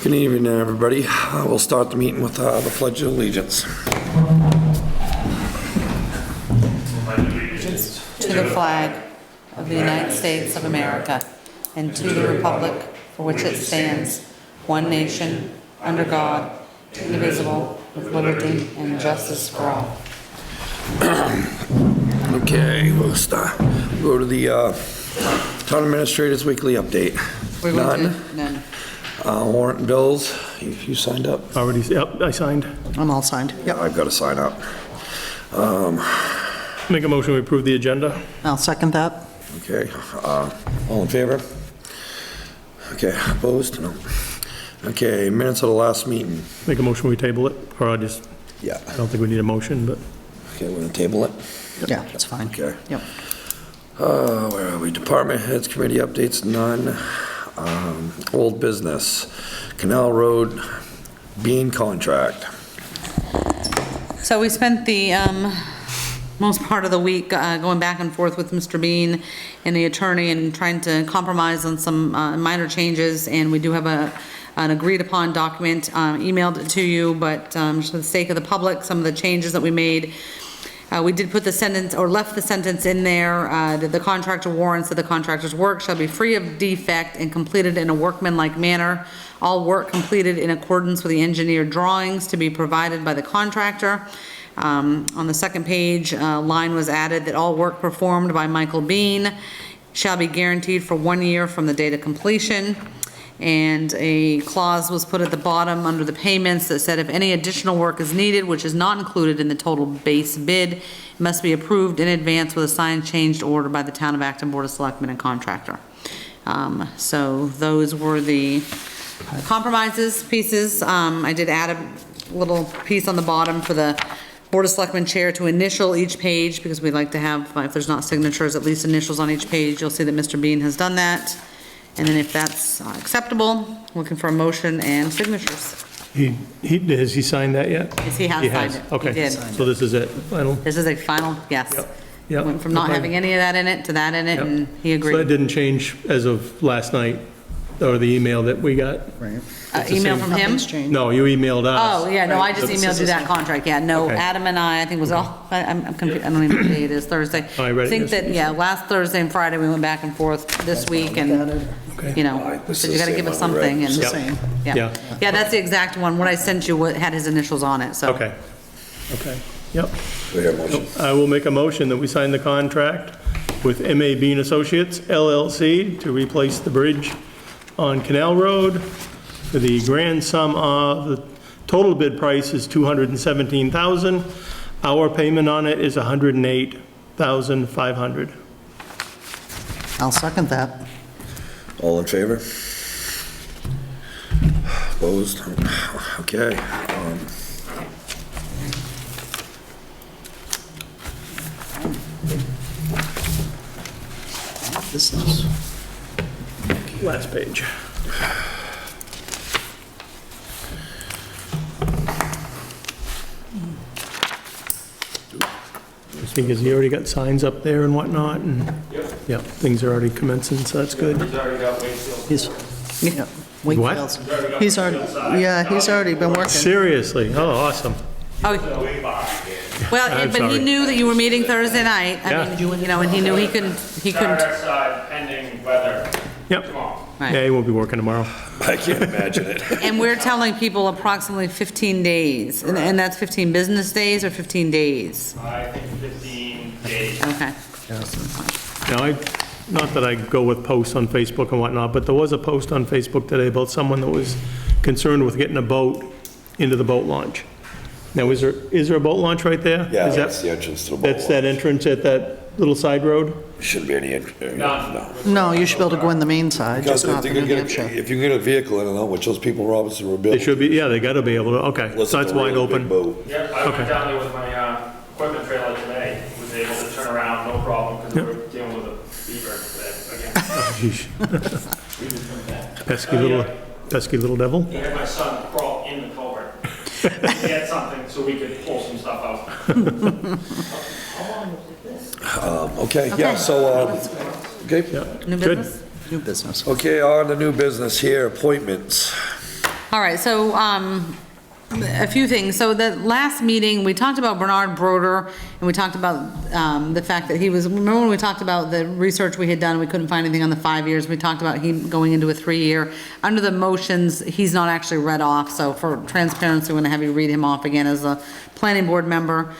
Good evening, everybody. We'll start the meeting with the Pledge of Allegiance. To the flag of the United States of America and to the republic for which it stands, one nation, under God, indivisible, with liberty and justice for all. Okay, we'll start. Go to the Town Administrator's Weekly Update. We're going to none. Warrant and bills, you signed up? Already, yep, I signed. I'm all signed. Yeah, I've got to sign up. Make a motion to approve the agenda. I'll second that. Okay, all in favor? Okay, opposed? No. Okay, minutes of the last meeting. Make a motion we table it, or I don't think we need a motion, but. Okay, we're gonna table it? Yeah, that's fine. Okay. Yep. Where are we? Department heads, committee updates, none. Old business, Canal Road bean contract. So we spent the most part of the week going back and forth with Mr. Bean and the attorney and trying to compromise on some minor changes, and we do have an agreed upon document emailed it to you, but just for the sake of the public, some of the changes that we made. We did put the sentence, or left the sentence in there, that the contractor warrants that the contractor's work shall be free of defect and completed in a workmanlike manner. All work completed in accordance with the engineered drawings to be provided by the contractor. On the second page, line was added that all work performed by Michael Bean shall be guaranteed for 1 year from the date of completion. And a clause was put at the bottom under the payments that said if any additional work is needed, which is not included in the total base bid, it must be approved in advance with a signed changed order by the Town of Acton Board of Selectmen and contractor. So those were the compromises pieces. I did add a little piece on the bottom for the Board of Selectmen chair to initial each page, because we'd like to have, if there's not signatures, at least initials on each page. You'll see that Mr. Bean has done that. And then if that's acceptable, looking for a motion and signatures. Has he signed that yet? Yes, he has signed it. Okay. He did. So this is it, final? This is a final, yes. Yep. Went from not Okay. having any of that in it to that in it, Yep. and he So that agreed. didn't change as of last night, or the email that we got? Right. the Email same. from him? No, you emailed us. Oh, yeah, no, I just Right. emailed you that contract, yeah, no, Okay. Adam and I think was all, I'm confused, I don't even know what day it is, Thursday. Oh, I read it think that, yesterday. yeah, last Thursday and Friday, we went back and forth this week, and, Okay. you know, This said is you the gotta same give us one we read. something, and. Yep. Same. Yeah, yeah, that's the exact one, what I sent you had his initials on it, so. Okay, yep. We have a motion. I will make a motion that we sign the contract with M.A. Bean Associates LLC to replace the bridge on Canal Road for the grand sum of, the total bid price is $217,000. Our payment on it is $108,500. I'll second that. All in favor? Opposed? Okay. Business. Last page. Because he already got signs up there and whatnot, and, yep, things are already commencing, so that's good. He's, yeah, Wakefield's. He's already, yeah, he's already been working. Seriously? Oh, awesome. Oh, well, I'm but he sorry. knew that you were meeting Thursday night, I Yeah. mean, you know, and he knew he couldn't, Pending weather. Yep. Right. Yeah, he won't be working tomorrow. I can't imagine it. and we're telling people approximately 15 days, and that's 15 business days or 15 days? I think 15 days. Okay. Now, not that I go with posts on Facebook and whatnot, but there was a post on Facebook today about someone that was concerned with getting a boat into the boat launch. Now, is there a boat launch right there? Yeah, Is that's that, the entrance to the boat. that's that entrance at that little side road? Shouldn't be any, no. No, you should be able to go in the main side, Because just not if the you New can get, Hampshire. if you can get a vehicle in and out, which those people Robinson were building. They should be, yeah, they gotta be able to, okay, so that's wide open. Yep, I went down there with my equipment trailer today, was able to turn around, no problem, because we were dealing with a beaver today again. Pesky little devil. I had my son crawl in the culvert. He had something so we could pull some stuff out. Okay, yeah, so, okay. New Good. business? New business. Okay, on the new business here, appointments. All right, so, a few things. So the last meeting, we talked about Bernard Broder, and we talked about, the fact that he was, remember when we talked about the research we had done, we couldn't find anything on the 5 years, we talked about him going into a 3-year. Under the motions, he's not actually read off, so for transparency, we're gonna have you read him off again as a planning board member.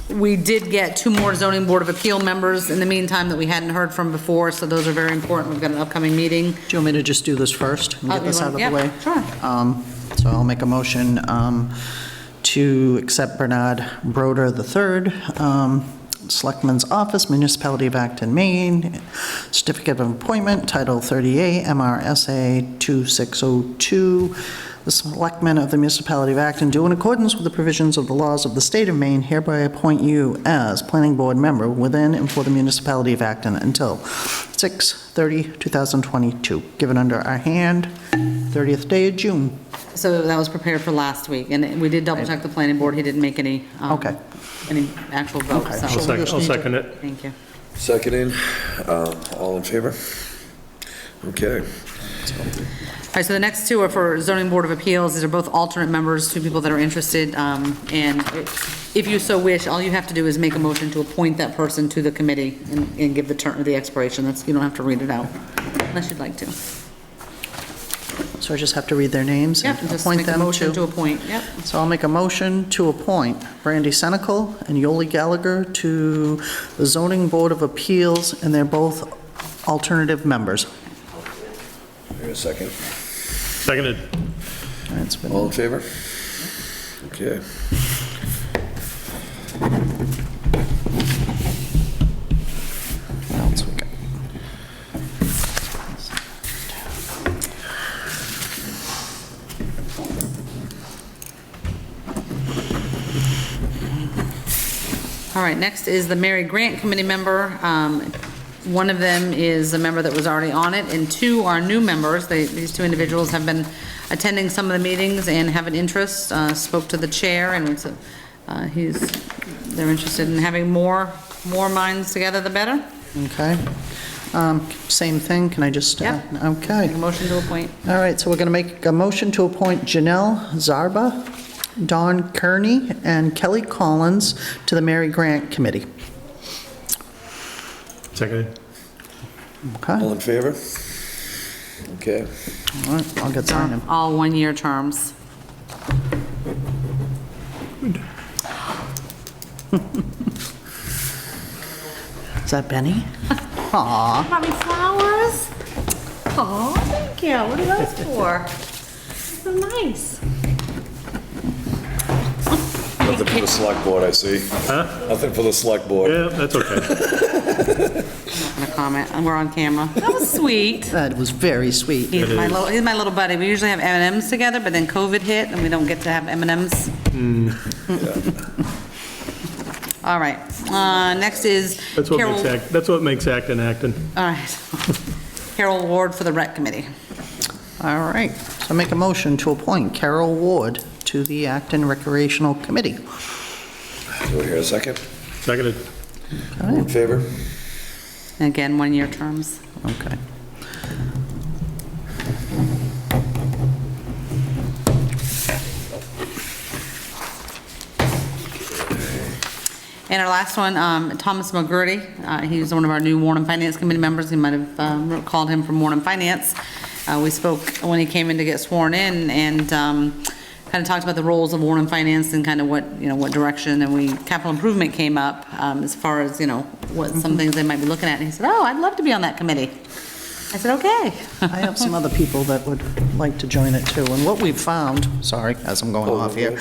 We did get 2 more zoning board of appeal members in the meantime that we hadn't heard from before, so those are very important. We've got an upcoming meeting. Do you want me to just do this first and Oh, get you this out want- of the way? yep, sure. So I'll make a motion to accept Bernard Broder III, Selectmen's Office, Municipality of Acton, Maine, Certificate of Appointment, Title 38, MRSA 2602. The Selectmen of the Municipality of Acton do in accordance with the provisions of the laws of the state of Maine hereby appoint you as planning board member within and for the Municipality of Acton until 6/30/2022, given under our hand, 30th day of June. So that was prepared for last week, and we did double check the planning board, he didn't make any, Okay. any actual votes, Okay, so. so we'll just I'll need to- second it. Thank you. Seconding, all in favor? Okay. All right, so the next 2 are for zoning board of appeals. These are both alternate members, 2 people that are interested. And if you so wish, all you have to do is make a motion to appoint that person to the committee and give the term, the expiration. That's, you don't have to read it out unless you'd like to. So I just have to read their names and Yep, just appoint make a them motion to to... appoint, yep. So I'll make a motion to appoint Brandy Senecal and Yoli Gallagher to the Zoning Board of Appeals, and they're both alternative members. Here a second. Seconded. All right, it's been- All in favor? Okay. What else we got? All right, next is the Mary Grant Committee member. One of them is a member that was already on it, and 2 are new members. These 2 individuals have been attending some of the meetings and have an interest, spoke to the chair, and it's they're interested in having more minds together, the better. Okay. Same thing, can I just... Yep. Okay. Make a motion to appoint. All right, so we're going to make a motion to appoint Janelle Zarba, Don Kearney, and Kelly Collins to the Mary Grant Committee. Seconded. Okay, All in favor? Okay. all right, I'll get signing. All 1-year terms. Is that Benny? Aw, Brought me flowers. Oh, thank you. What are those for? So nice. Nothing for the select board, I see. Huh? Nothing for the select board. Yeah, that's okay. I'm gonna comment, and we're on camera. That was sweet. that was very sweet. He's my little buddy. We usually have M&Ms together, but then COVID hit and we don't get to have M&Ms. All right, next is That's what Carol. makes Acton Acton. All right. Carol Ward for the Rec Committee. All right, so make a motion to appoint Carol Ward to the Acton Recreational Committee. Do we hear a second? Seconded. All in favor? And again, 1-year terms. Okay. And our last one, Thomas McGurty. He's one of our new Warren Finance Committee members. You might have called him from Warren Finance. We spoke when he came in to get sworn in and kind of talked about the roles of Warren Finance and kind of what, what direction, and capital improvement came up as far as, what some things they might be looking at. And he said, oh, I'd love to be on that committee. I said, okay. I have some other people that would like to join it too. And what we've found, sorry, as I'm going off here,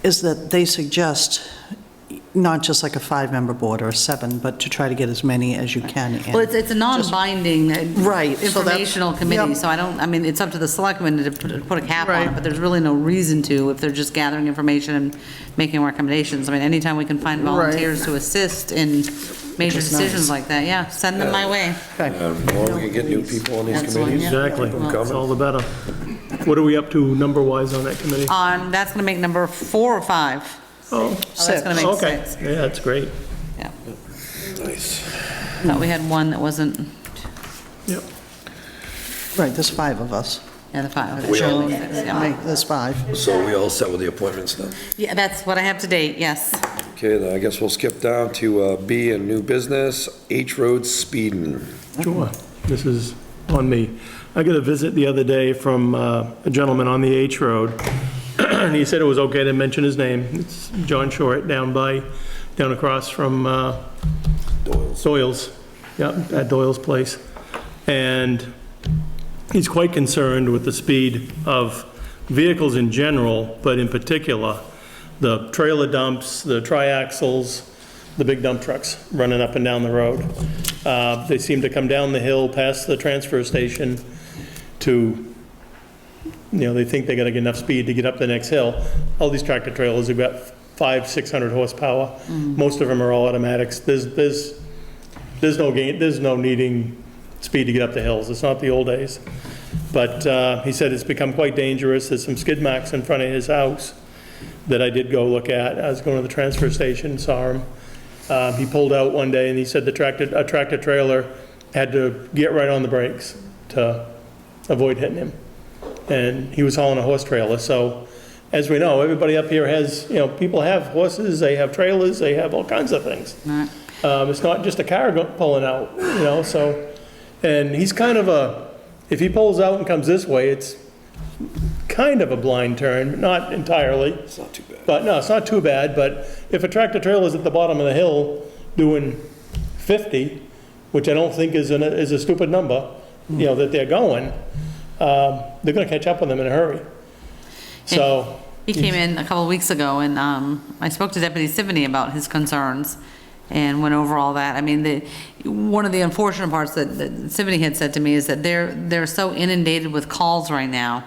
is that they suggest not just like a 5-member board or a 7, but to try to get as many as you can in. Well, it's a non-binding Right, so that's- informational committee, yep. so it's up to the selectmen to put a cap on Right. it, but there's really no reason to if they're just gathering information and making recommendations. Anytime we can find volunteers to assist in major Which is decisions nice. like that, yeah, send them my way. Okay. The more we can get new people on these That's one, committees. yeah. Exactly. keep 'em That's coming. all the better. What are we up to number-wise on that committee? That's gonna make number 4 or 5. Oh, That's gonna make okay. 6. Yeah, that's great. Yeah. Nice. Thought we had one that wasn't, Yep. Right, there's 5 of us. Yeah, the 5. We all- Yeah. There's 5. So we all set with the appointments now? Yeah, that's what I have to date, yes. Okay, then I guess we'll skip down to B and new business, H Road speeding. Sure, this is on me. I got a visit the other day from a gentleman on the H Road, and he said it was okay to mention his name. It's John Short, down across from Doyle's. Yeah, at Doyle's place. And he's quite concerned with the speed of vehicles in general, but in particular, the trailer dumps, the triaxles, the big dump trucks running up and down the road. They seem to come down the hill past the transfer station to, they think they gotta get enough speed to get up the next hill. All these tractor trailers have got 500-600 horsepower. Most of them are all automatics. There's no needing speed to get up the hills. It's not the old days. But he said it's become quite dangerous. There's some skid marks in front of his house that I did go look at. I was going to the transfer station, saw him. He pulled out one day and he said a tractor trailer had to get right on the brakes to avoid hitting him. And he was hauling a horse trailer. So as we know, everybody up here has, people have horses, they have trailers, they have all kinds of things. Right. It's not just a car pulling out, so, and he's kind of if he pulls out and comes this way, it's kind of a blind turn, but not entirely. It's not too bad. But no, it's not too bad, but if a tractor trailer is at the bottom of the hill doing 50, which I don't think is a stupid number, that they're going, they're gonna catch up with them in a hurry. So. He came in a couple of weeks ago, and I spoke to Deputy Sivany about his concerns and went over all that. I mean, one of the unfortunate parts that Sivany had said to me is that they're so inundated with calls right now.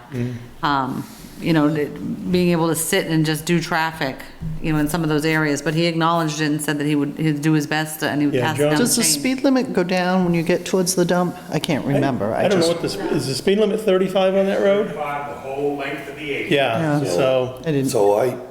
Being able to sit and just do traffic, in some of those areas. But he acknowledged it and said that he'd do his best, and he would Yeah, pass it John- down. Does the chain. speed limit go down when you get towards the dump? I can't remember. I don't know what is the speed limit 35 on that road? 35, the whole length of the 80. Yeah, Yeah. so, I didn't, So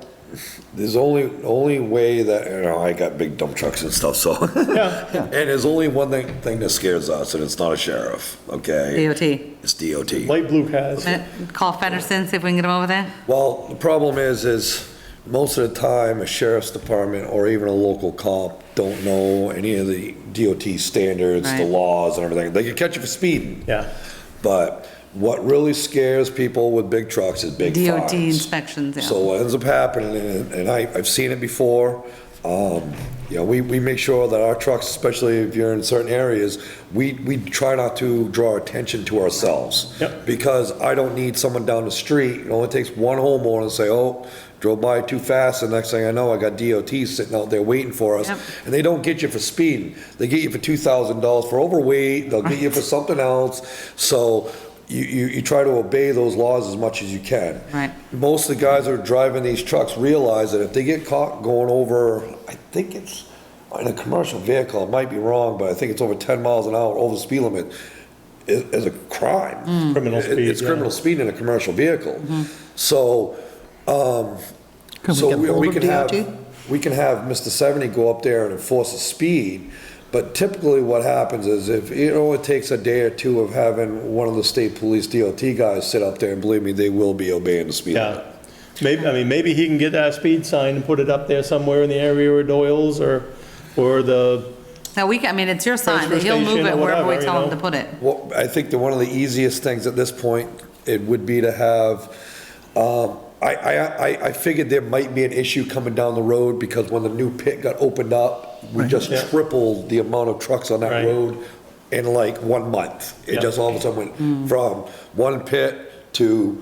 there's only way that, I got big dump trucks and stuff, so. yeah, And there's only one thing that scares us, and it's not a sheriff, okay? DOT. It's DOT. light blue cars. Call Feddersen, see if we can get him over there. Well, the problem is most of the time, a sheriff's department or even a local cop don't know any of the DOT standards, the Right. laws and everything. They can catch you for speeding. Yeah, But what really scares people with big trucks is big DOT fines. inspections, yeah. So what ends up happening, and I've seen it before, we make sure that our trucks, especially if you're in certain areas, we try not to draw attention to ourselves. Yep. Because I don't need someone down the street, it only takes one homeowner to say, oh, drove by too fast, and next thing I know, I got DOT sitting out there waiting for us. Yep. And they don't get you for speeding, they get you for $2,000 for overweight, they'll get you for something else, so you try to obey those laws as much as you can. Right. Most of the guys that are driving these trucks realize that if they get caught going over, I think it's in a commercial vehicle, I might be wrong, but I think it's over 10 miles an hour over the speed limit, is a crime. criminal speed. It's yeah. criminal speed in a commercial vehicle. So, can we so get hold we of can have, DOT? we can have Mr. 70 go up there and enforce the speed, but typically what happens is if, it takes a day or two of having one of the state police DOT guys sit up there, and believe me, they will be obeying the speed limit. Yeah, maybe he can get that speed sign and put it up there somewhere in the area of Doyle's or the, Now, it's your sign, Transfer he'll move station it or wherever we whatever, tell you him to know. put it. Well, I think that one of the easiest things at this point, it would be to have, I figured there might be an issue coming down the road because when the new pit got opened up, we just Yeah. tripled the amount of trucks on that Right. road in like 1 month. It Yeah. just all of a sudden went from one pit to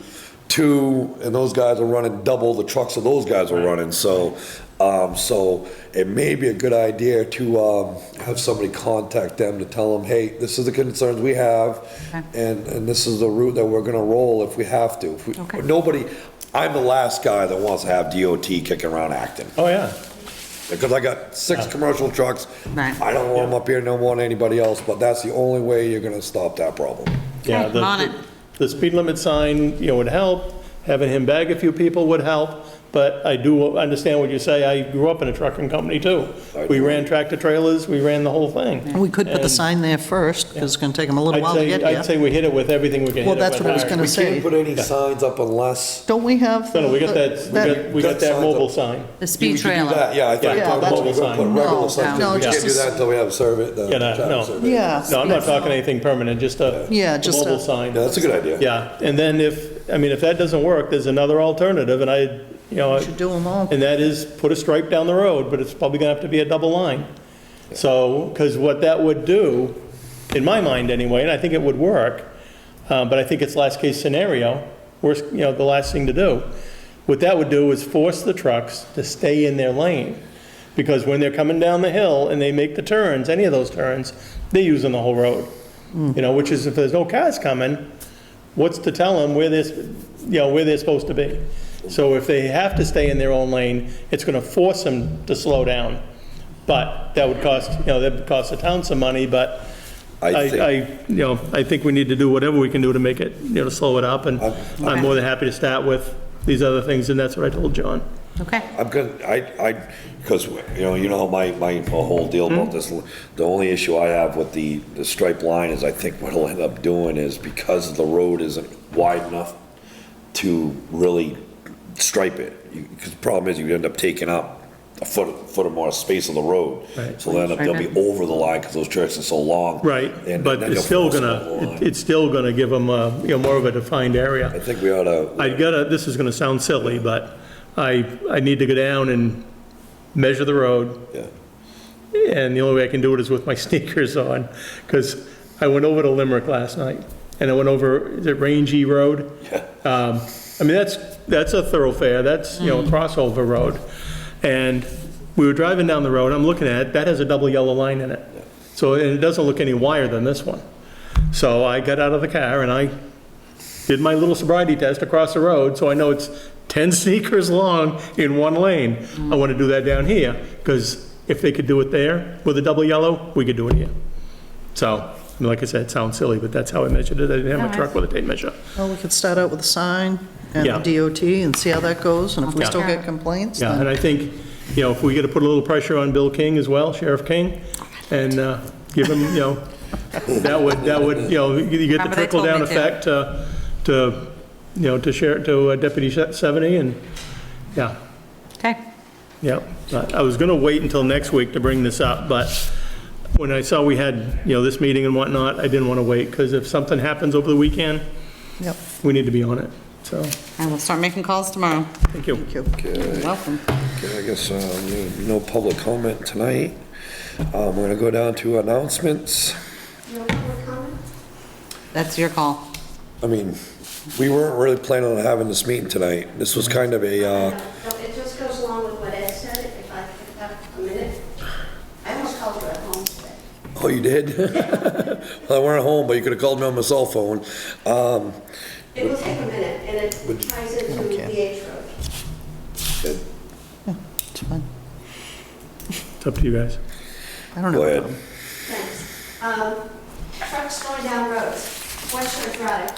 two, and those guys are running double the trucks that those guys are running, so it may be a good idea to, have somebody contact them to tell them, hey, this is the concerns we have, Okay. and this is the route that we're gonna roll if we have to. Okay. I'm the last guy that wants to have DOT kicking around Acton, oh yeah. because I got 6 commercial trucks. Right. I don't want them up here, no more than anybody else, but that's the only way you're gonna stop that problem. Yeah, Okay, I'm on it. the speed limit sign, would help, having him bag a few people would help, but I do understand what you say. I grew up in a trucking company too. We ran tractor trailers, we ran the whole thing. We could put the And sign there first, because it's going to take them a little while to get I'd say here. we hit it with everything we can hit Well, it that's with. what I was All gonna right. We say. can't put any signs up unless. Don't we have? No, we got we got that signs mobile up. sign. The speed We could do trailer. that, yeah, I thought you Yeah, were talking about mobile we're gonna put sign. regular No, signs. no, We can't just do a- that until we have survey, the Yeah, no. traffic survey. Yeah. No, I'm not talking anything permanent, just a Yeah, a just mobile a- sign. Yeah, that's a good idea. Yeah, and then if that doesn't work, there's another alternative, and Should do them all. and that is put a stripe down the road, but it's probably gonna have to be a double line. So, because what that would do, in my mind anyway, and I think it would work, but I think it's last case scenario, worst, the last thing to do. What that would do is force the trucks to stay in their lane. Because when they're coming down the hill and they make the turns, any of those turns, they're using the whole road. Which is, if there's no cars coming, what's to tell them where they're supposed to be? So if they have to stay in their own lane, it's gonna force them to slow down. But that would cost, that would cost the town some money, but I think, I think we need to do whatever we can do to make it, to slow it up, and Okay. I'm more than happy to start with these other things, and that's what I told John. Okay. I'm gonna, because, you know my whole deal about this, the only issue I have with the striped line is I think what he'll end up doing is because the road isn't wide enough to really stripe it, because the problem is you end up taking up a foot or more space of the road. Right. So they'll be over the line because those tracks are so long. Right, and but then it's you'll still force them over the gonna, line. it's still gonna give them, more of a defined I area. think we ought to, This is gonna sound silly, but I need to go down and measure the road, yeah. and the only way I can do it is with my sneakers on, because I went over to Limerick last night, and I went over, is it Rangy Road? Yeah. I mean, that's a thoroughfare, that's, a crossover road. And we were driving down the road, I'm looking at it, that has a double yellow line in it. So, and it doesn't look any wider than this one. So I got out of the car and I did my little sobriety test across the road, so I know it's 10 sneakers long in one lane. I want to do that down here, because if they could do it there with a double yellow, we could do it here. So, I mean, like I said, it sounds silly, but that's how I measured it. I didn't have my truck with a tape measure. Well, we could start out with a sign and Yeah. the DOT and see how that goes, and if we Yeah. still get complaints, Yeah, and then, I think, if we got to put a little pressure on Bill King as well, Sheriff King, and give him, that would, you get the Remember they told trickle-down me to. effect to Deputy 70, and, yeah, Okay. yeah. I was going to wait until next week to bring this up, but when I saw we had, this meeting and whatnot, I didn't want to wait, because if something happens over the weekend, yep, we need to be on it, so, I will start making calls tomorrow. thank you. thank you. Okay. Welcome. Okay, I guess, no public comment tonight. We're gonna go down to announcements. No public comment? That's your call. I mean, we weren't really planning on having this meeting tonight. This was kind of a, No, it just goes along with what Ed said, if I could have a minute. I almost called you at home today. oh, you did? Well, I weren't home, but you could've called me on my cell phone. It will take a minute, and it ties into Okay. the H road. It's fine. It's up to you guys. I don't Go know. ahead. Thanks. Trucks going down roads, West Shore Drive,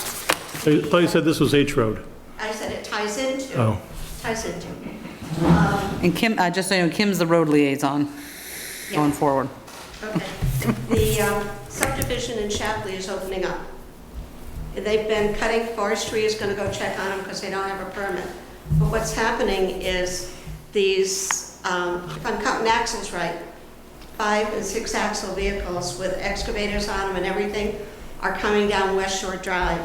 I thought you said this was H Road. I said it ties into. Oh. Ties into. And Kim, just so you know, Kim's the road liaison going forward. Okay. The subdivision in Shapley is opening up. They've been cutting, forestry is gonna go check on them because they don't have a permit. But what's happening is these, if I'm counting axles right, 5 and 6 axle vehicles with excavators on them and everything are coming down West Shore Drive.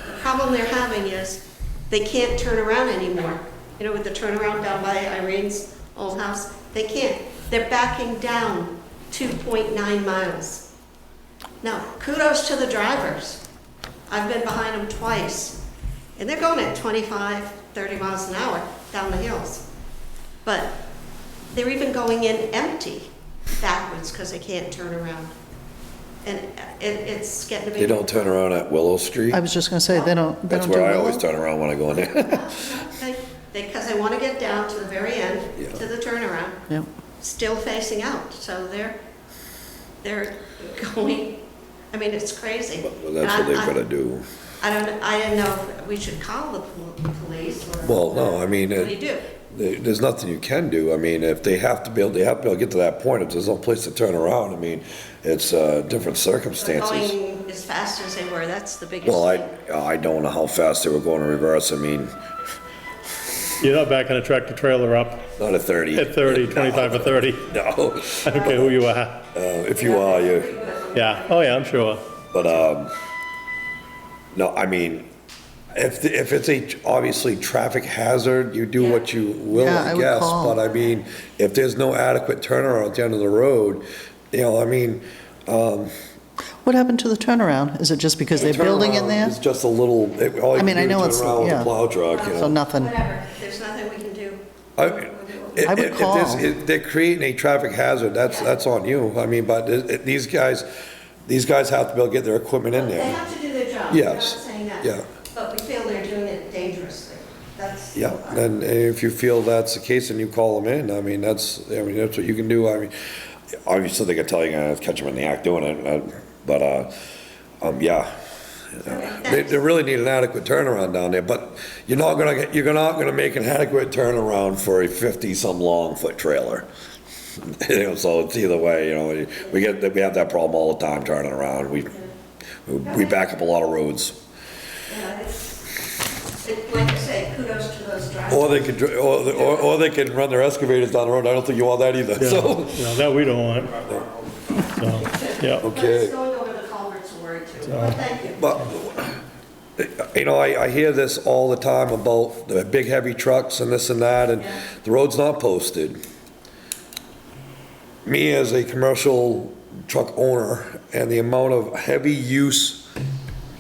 The problem they're having is they can't turn around anymore. With the turnaround down by Irene's old house, they can't. They're backing down 2.9 miles. Now, kudos to the drivers. I've been behind them twice, and they're going at 25, 30 miles an hour down the hills. But they're even going in empty backwards because they can't turn around. And it's getting to be... They don't turn around at Willow Street? I was just gonna say, they don't do That's where I Willow? always turn around when I go in there. Because they want to get down to the very end, Yeah. to the turnaround, Yep. still facing out. So they're going, I mean, it's crazy. Well, that's what they've gotta do. I didn't know if we should call the police or... Well, no, I mean, What do you do? there's nothing you can do. I mean, if they have to be able to get to that point, if there's no place to turn around, I mean, it's, different circumstances. Going as fast as they were, that's the biggest Well, thing. I don't know how fast they were going in reverse, I mean, You're not backing a tractor trailer up not at 30. at 30, 25 or 30. No, I don't care who you are. if you are, you, Yeah, oh yeah, I'm sure. but, no, I mean, if it's a obviously traffic hazard, you do what you will, Yeah, I I would guess. call. But I mean, if there's no adequate turnaround at the end of the road, you know, I mean, What happened to the turnaround? Is it just because they're building in turnaround there? is just a little, all you I mean, can I do know is it's- turn around with yeah. a plow truck, you So know. nothing, Whatever, there's nothing we can do. I would call. If they're creating a traffic hazard, that's on you. I mean, but these guys have to be able to get their equipment in They there. have to do their job, we're not Yes. saying that. Yeah. But we feel they're doing it dangerously. That's. Yeah, and if you feel that's the case, then you call them in. I mean, that's what you can do. I mean, obviously they can tell you to catch them in the act doing it, but, yeah. They really need an adequate turnaround down there, but you're not gonna make an adequate turnaround for a 50-some long foot trailer. You know, so it's either way, you know, we have that problem all the time turning around. We back up a lot of roads. Yeah, like I say, kudos to those drivers. Or they could, or they can run their excavators down the road. I don't think you want that either, so. No, that we don't want. So, yeah. But Okay. it's going over the culverts a word too, but thank you. But, you know, I hear this all the time about the big heavy trucks and this and that, and the road's not posted. Me as a commercial truck owner and the amount of heavy use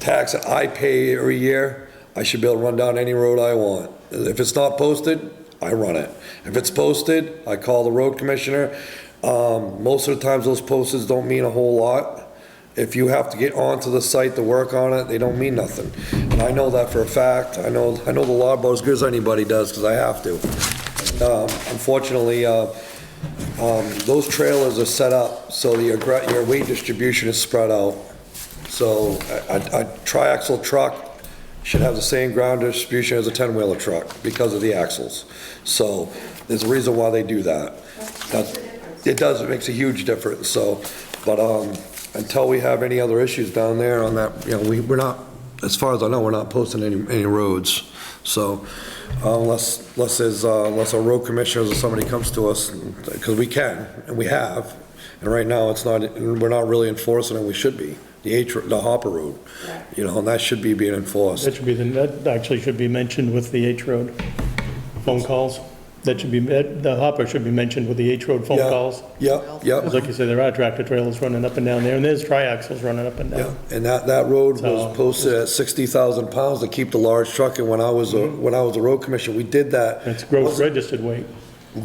tax that I pay every year, I should be able to run down any road I want. If it's not posted, I run it. If it's posted, I call the road commissioner. Most of the times those posters don't mean a whole lot. If you have to get onto the site to work on it, they don't mean nothing. And I know that for a fact. I know the law about as good as anybody does, because I have to. Unfortunately, those trailers are set up so your weight distribution is spread out. So a triaxle truck should have the same ground distribution as a 10-wheeler truck because of the axles. So there's a reason why they do that. It does, it makes a huge difference, so, but, until we have any other issues down there on that, you know, we're not, as far as I know, we're not posting any roads. So, unless a road commissioner or somebody comes to us, because we can, and we have, and right now it's not, we're not really enforcing it, we should be. The Hopper Road, you know, and that should be being enforced. That actually should be mentioned with the H Road phone calls. That should be, the hopper should be mentioned with the H Road phone Yeah. calls. Yep, Because like yep, you say, there are tractor trailers running up and down there, and there's triaxles running up and yeah, down. and that road So- was posted at 60,000 pounds to keep the large truck, and when I was a road commissioner, we did that. It's gross registered weight.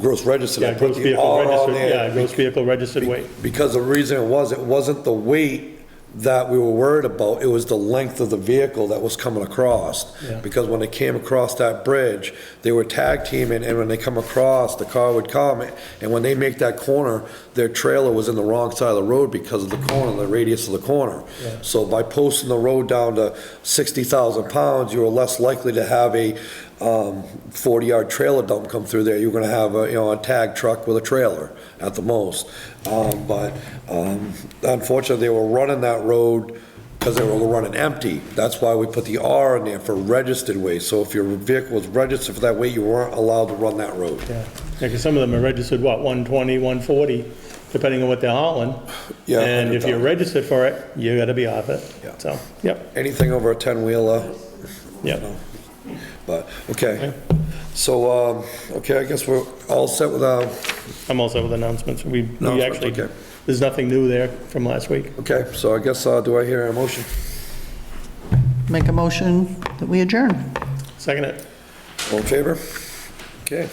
Gross registered. I Yeah, put gross the vehicle R on registered, there yeah, gross vehicle registered weight. Because the reason it wasn't the weight that we were worried about, it was the length of the vehicle that was coming across. Yeah. Because when they came across that bridge, they were tag teaming, and when they come across, the car would come, and when they make that corner, their trailer was in the wrong side of the road because of the corner, the radius of the corner. Yeah. So by posting the road down to 60,000 pounds, you were less likely to have a 40-yard trailer dump come through there. You're gonna have a tag truck with a trailer at the most. But unfortunately, they were running that road because they were running empty. That's why we put the R in there for registered weight. So if your vehicle was registered for that weight, you weren't allowed to run that road. Yeah, because some of them are registered, 120, 140, depending on what they're hauling. Yeah, And if 100 you're registered for it, you gotta be off it. Yeah. So, yep, Anything over a 10-wheeler, yep. but, okay. So, okay, I guess we're all set with our, I'm also with announcements. We Announcements, actually, okay. there's nothing new there from last week. okay, so I guess, do I hear a motion? make a motion that we adjourn. Second it. All in favor? Okay.